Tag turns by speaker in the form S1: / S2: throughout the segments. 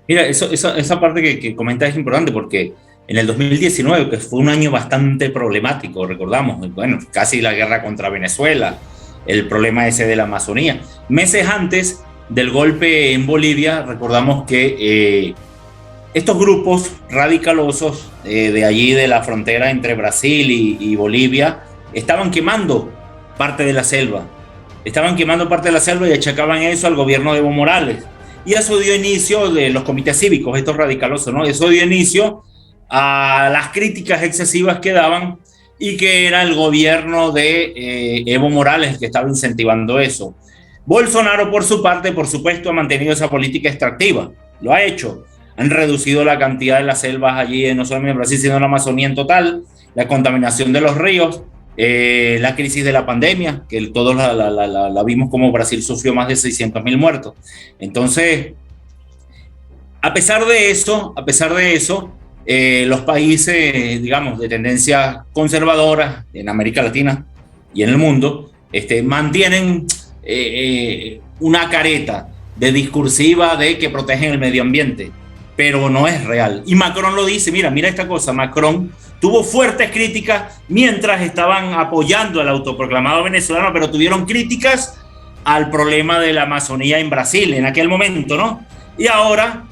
S1: Mira, esa parte que comentas es importante porque en el 2019, que fue un año bastante problemático, recordamos, bueno, casi la guerra contra Venezuela, el problema ese de la Amazonía. Meses antes del golpe en Bolivia, recordamos que estos grupos radicalosos de allí, de la frontera entre Brasil y Bolivia, estaban quemando parte de la selva. Estaban quemando parte de la selva y achacaban eso al gobierno de Evo Morales. Y eso dio inicio de los comités cívicos, estos radicalosos, ¿no? Eso dio inicio a las críticas excesivas que daban y que era el gobierno de Evo Morales el que estaba incentivando eso. Bolsonaro, por su parte, por supuesto, ha mantenido esa política extractiva. Lo ha hecho. Han reducido la cantidad de las selvas allí, no solamente en Brasil, sino en la Amazonía en total, la contaminación de los ríos, la crisis de la pandemia, que todos la vimos como Brasil sufrió más de 600.000 muertos. Entonces, a pesar de eso, los países, digamos, de tendencia conservadora en América Latina y en el mundo, mantienen una careta de discursiva de que protegen el medio ambiente, pero no es real. Y Macron lo dice, mira esta cosa, Macron tuvo fuertes críticas mientras estaban apoyando al autoproclamado venezolano, pero tuvieron críticas al problema de la Amazonía en Brasil en aquel momento, ¿no? Y ahora,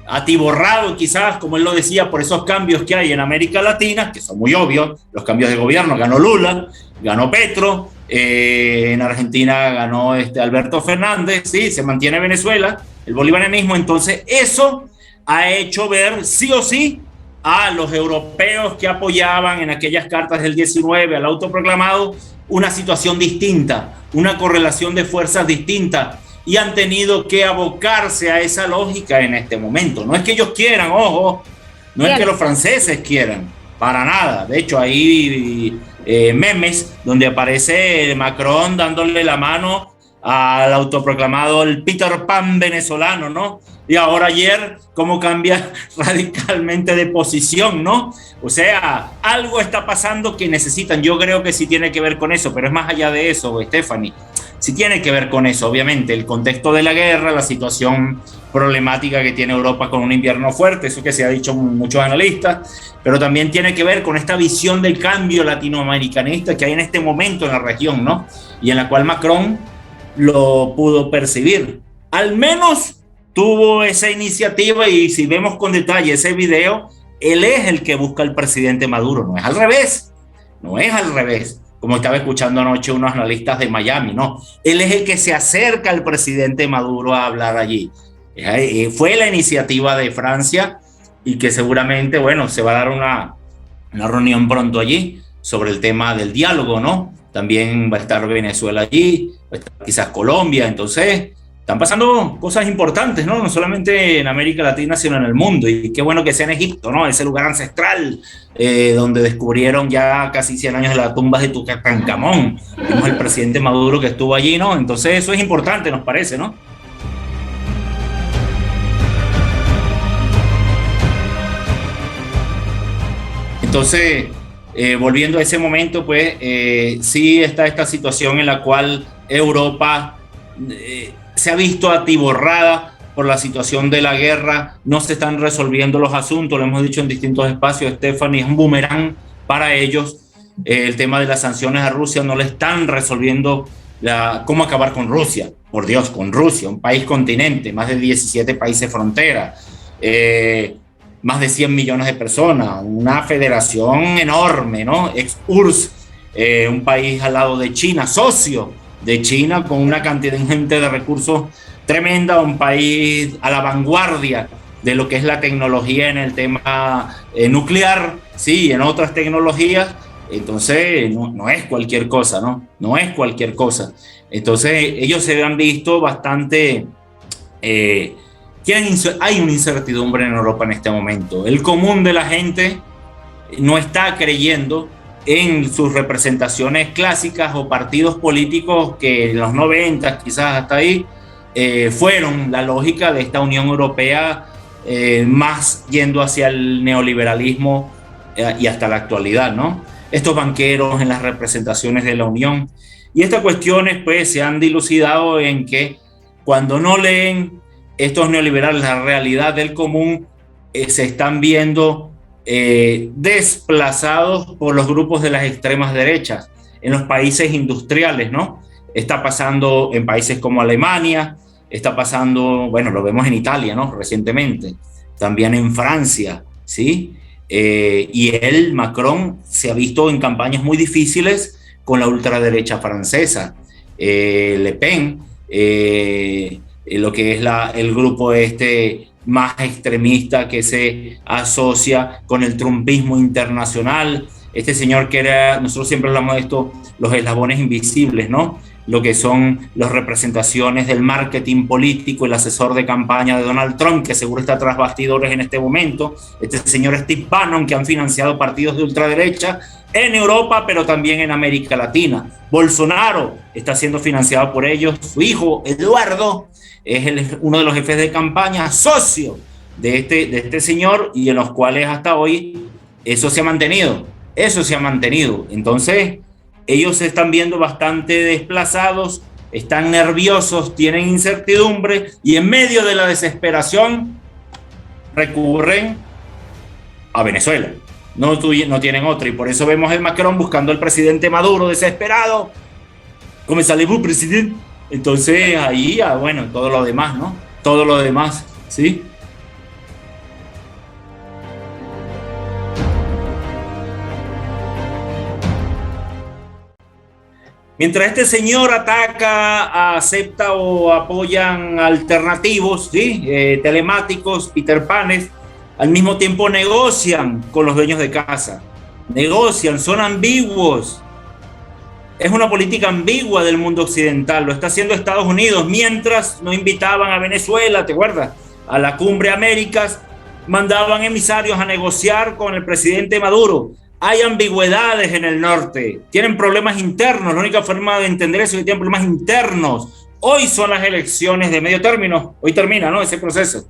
S1: atiborrado quizás, como él lo decía, por esos cambios que hay en América Latina, que son muy obvios, los cambios de gobierno, ganó Lula, ganó Petro, en Argentina ganó Alberto Fernández, sí, se mantiene Venezuela, el bolivarianismo, entonces eso ha hecho ver sí o sí a los europeos que apoyaban en aquellas cartas del 19 al autoproclamado una situación distinta, una correlación de fuerzas distinta, y han tenido que abocarse a esa lógica en este momento. No es que ellos quieran, ojo, no es que los franceses quieran, para nada. De hecho, hay memes donde aparece Macron dándole la mano al autoproclamado el Peter Pan venezolano, ¿no? Y ahora ayer, cómo cambia radicalmente de posición, ¿no? O sea, algo está pasando que necesitan. Yo creo que sí tiene que ver con eso, pero es más allá de eso, Stephanie. Sí tiene que ver con eso, obviamente, el contexto de la guerra, la situación problemática que tiene Europa con un invierno fuerte, eso que se ha dicho muchos analistas, pero también tiene que ver con esta visión del cambio latinoamericanista que hay en este momento en la región, ¿no? Y en la cual Macron lo pudo percibir. Al menos tuvo esa iniciativa, y si vemos con detalle ese video, él es el que busca al presidente Maduro, no es al revés, no es al revés. Como estaba escuchando anoche unos analistas de Miami, ¿no? Él es el que se acerca al presidente Maduro a hablar allí. Fue la iniciativa de Francia y que seguramente, bueno, se va a dar una reunión pronto allí sobre el tema del diálogo, ¿no? También va a estar Venezuela allí, va a estar quizás Colombia, entonces están pasando cosas importantes, ¿no? No solamente en América Latina, sino en el mundo. Y qué bueno que sea en Egipto, ¿no? Ese lugar ancestral donde descubrieron ya casi 100 años de las tumbas de Tutankamón. Vimos el presidente Maduro que estuvo allí, ¿no? Entonces eso es importante, nos parece, ¿no? Entonces, volviendo a ese momento, pues sí está esta situación en la cual Europa se ha visto atiborrada por la situación de la guerra, no se están resolviendo los asuntos, lo hemos dicho en distintos espacios, Stephanie, es un boomerang para ellos. El tema de las sanciones a Rusia no le están resolviendo cómo acabar con Rusia, por Dios, con Rusia, un país continente, más de 17 países frontera, más de 100 millones de personas, una federación enorme, ¿no? Ex-URSS, un país al lado de China, socio de China, con una cantidad ingente de recursos tremenda, un país a la vanguardia de lo que es la tecnología en el tema nuclear, sí, en otras tecnologías. Entonces no es cualquier cosa, ¿no? No es cualquier cosa. Entonces ellos se han visto bastante... hay una incertidumbre en Europa en este momento. El común de la gente no está creyendo en sus representaciones clásicas o partidos políticos que en los 90, quizás hasta ahí, fueron la lógica de esta Unión Europea, más yendo hacia el neoliberalismo y hasta la actualidad, ¿no? Estos banqueros en las representaciones de la Unión. Y estas cuestiones pues se han dilucidado en que cuando no leen estos neoliberales, la realidad del común, se están viendo desplazados por los grupos de las extremas derechas en los países industriales, ¿no? Está pasando en países como Alemania, está pasando, bueno, lo vemos en Italia, ¿no? Recientemente, también en Francia, ¿sí? Y él, Macron, se ha visto en campañas muy difíciles con la ultraderecha francesa. Le Pen, lo que es el grupo más extremista que se asocia con el trumpismo internacional. Este señor que era, nosotros siempre hablamos de esto, los eslabones invisibles, ¿no? Lo que son las representaciones del marketing político, el asesor de campaña de Donald Trump, que seguro está tras bastidores en este momento, este señor Steve Bannon, que han financiado partidos de ultraderecha en Europa, pero también en América Latina. Bolsonaro está siendo financiado por ellos. Su hijo, Eduardo, es uno de los jefes de campaña, socio de este señor, y en los cuales hasta hoy eso se ha mantenido. Eso se ha mantenido. Entonces, ellos se están viendo bastante desplazados, están nerviosos, tienen incertidumbre, y en medio de la desesperación recurren a Venezuela. No tienen otra, y por eso vemos el Macron buscando al presidente Maduro desesperado. ¿Cómo sale vous, presidente? Entonces ahí, bueno, todo lo demás, ¿no? Todo lo demás, ¿sí? Mientras este señor ataca, acepta o apoyan alternativos, ¿sí? Telemáticos, Peter Panes, al mismo tiempo negocian con los dueños de casa. Negocian, son ambiguos. Es una política ambigua del mundo occidental. Lo está haciendo Estados Unidos. Mientras no invitaban a Venezuela, ¿te acuerdas? A la Cumbre Américas, mandaban emisarios a negociar con el presidente Maduro. Hay ambigüedades en el norte. Tienen problemas internos. La única forma de entender eso es que tienen problemas internos. Hoy son las elecciones de medio término. Hoy termina, ¿no? Ese proceso.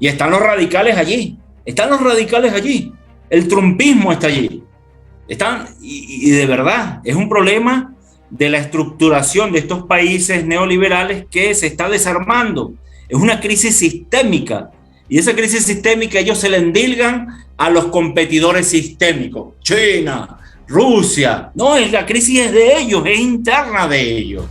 S1: Y están los radicales allí. Están los radicales allí. El trumpismo está allí. Y de verdad, es un problema de la estructuración de estos países neoliberales que se está desarmando. Es una crisis sistémica. Y esa crisis sistémica ellos se la endilgan a los competidores sistémicos. China, Rusia. No, la crisis es de ellos, es interna de ellos.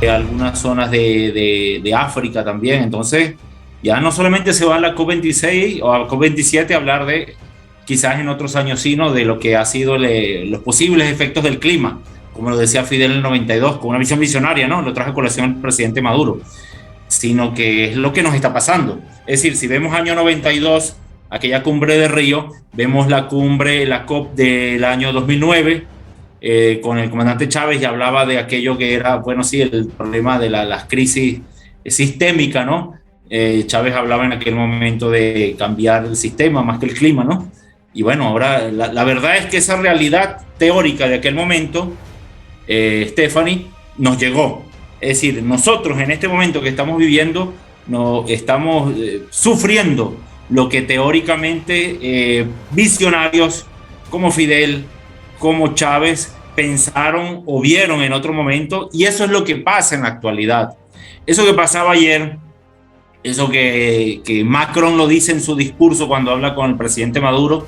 S1: Algunas zonas de África también. Entonces, ya no solamente se va a la COP26 o a la COP27 a hablar de, quizás en otros años, sino de lo que ha sido los posibles efectos del clima, como lo decía Fidel en el 92, con una visión visionaria, ¿no? Lo trajo a colación el presidente Maduro, sino que es lo que nos está pasando. Es decir, si vemos año 92, aquella cumbre de Río, vemos la COP del año 2009, con el comandante Chávez, y hablaba de aquello que era, bueno, sí, el problema de las crisis sistémicas, ¿no? Chávez hablaba en aquel momento de cambiar el sistema más que el clima, ¿no? Y bueno, ahora la verdad es que esa realidad teórica de aquel momento, Stephanie, nos llegó. Es decir, nosotros en este momento que estamos viviendo, estamos sufriendo lo que teóricamente visionarios como Fidel, como Chávez, pensaron o vieron en otro momento, y eso es lo que pasa en la actualidad. Eso que pasaba ayer, eso que Macron lo dice en su discurso cuando habla con el presidente Maduro,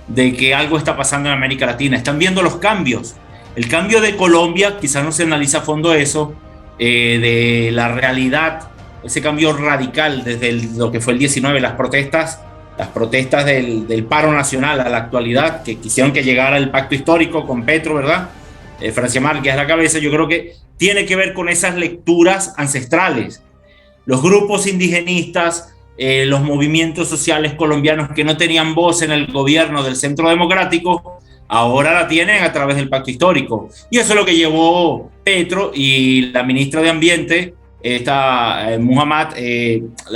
S1: de que algo está pasando en América Latina. Están viendo los cambios. El cambio de Colombia, quizás no se analiza a fondo eso, de la realidad, ese cambio radical desde lo que fue el 19, las protestas del paro nacional a la actualidad, que quisieron que llegara el pacto histórico con Petro, ¿verdad? Francia Márquez a la cabeza. Yo creo que tiene que ver con esas lecturas ancestrales. Los grupos indigenistas, los movimientos sociales colombianos que no tenían voz en el gobierno del Centro Democrático, ahora la tienen a través del pacto histórico. Y eso es lo que llevó Petro y la ministra de Ambiente, la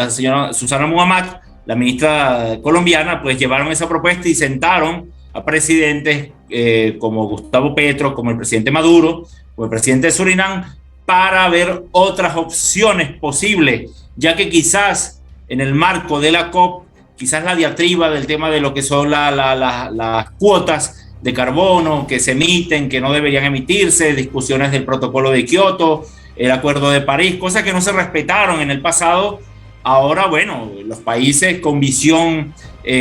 S1: señora Susana Muhammad, la ministra colombiana, pues llevaron esa propuesta y sentaron a presidentes como Gustavo Petro, como el presidente Maduro, o el presidente de Surinam, para ver otras opciones posibles, ya que quizás en el marco de la COP, quizás la diatriba del tema de lo que son las cuotas de carbono que se emiten, que no deberían emitirse, discusiones del protocolo de Kioto, el acuerdo de París, cosas que no se respetaron en el pasado. Ahora, bueno, los países con visión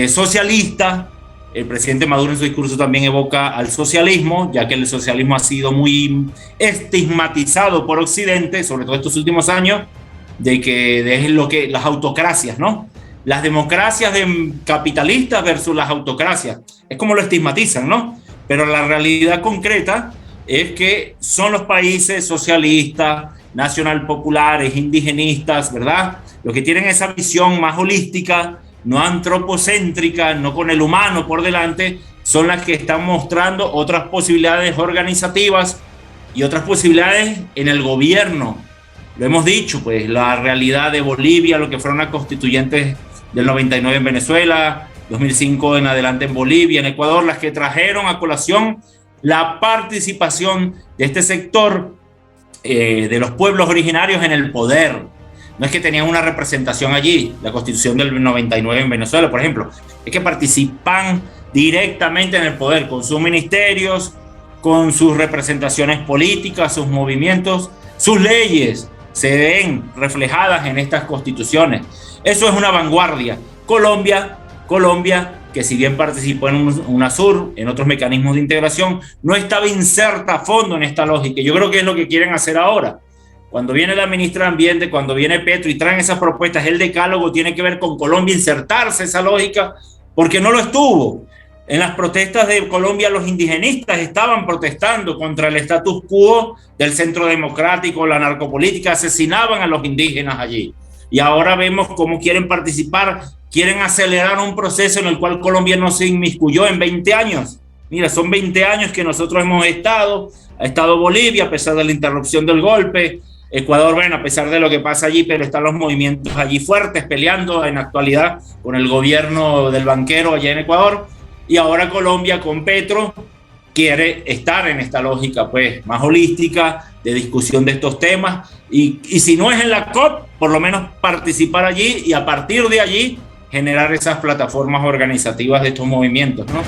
S1: socialista, el presidente Maduro en su discurso también evoca al socialismo, ya que el socialismo ha sido muy estigmatizado por Occidente, sobre todo estos últimos años, de lo que las autocracias, ¿no? Las democracias capitalistas versus las autocracias. Es como lo estigmatizan, ¿no? Pero la realidad concreta es que son los países socialistas, nacional populares, indigenistas, ¿verdad? Los que tienen esa visión más holística, no antropocéntrica, no con el humano por delante, son las que están mostrando otras posibilidades organizativas y otras posibilidades en el gobierno. Lo hemos dicho, pues la realidad de Bolivia, lo que fueron las constituyentes del 99 en Venezuela, 2005 en adelante en Bolivia, en Ecuador, las que trajeron a colación la participación de este sector de los pueblos originarios en el poder. No es que tenían una representación allí, la constitución del 99 en Venezuela, por ejemplo, es que participan directamente en el poder, con sus ministerios, con sus representaciones políticas, sus movimientos, sus leyes se ven reflejadas en estas constituciones. Eso es una vanguardia. Colombia, que si bien participó en UNASUR, en otros mecanismos de integración, no estaba inserta a fondo en esta lógica. Yo creo que es lo que quieren hacer ahora. Cuando viene la ministra de Ambiente, cuando viene Petro y traen esas propuestas, el decálogo tiene que ver con Colombia, insertarse esa lógica, porque no lo estuvo. En las protestas de Colombia, los indigenistas estaban protestando contra el status quo del Centro Democrático, la narcopolítica, asesinaban a los indígenas allí. Y ahora vemos cómo quieren participar, quieren acelerar un proceso en el cual Colombia no se inmiscuyó en 20 años. Mira, son 20 años que nosotros ha estado Bolivia a pesar de la interrupción del golpe, Ecuador, bueno, a pesar de lo que pasa allí, pero están los movimientos allí fuertes peleando en la actualidad con el gobierno del banquero allá en Ecuador, y ahora Colombia con Petro quiere estar en esta lógica pues más holística de discusión de estos temas y si no es en la COP, por lo menos participar allí y a partir de allí generar esas plataformas organizativas de estos movimientos, ¿no?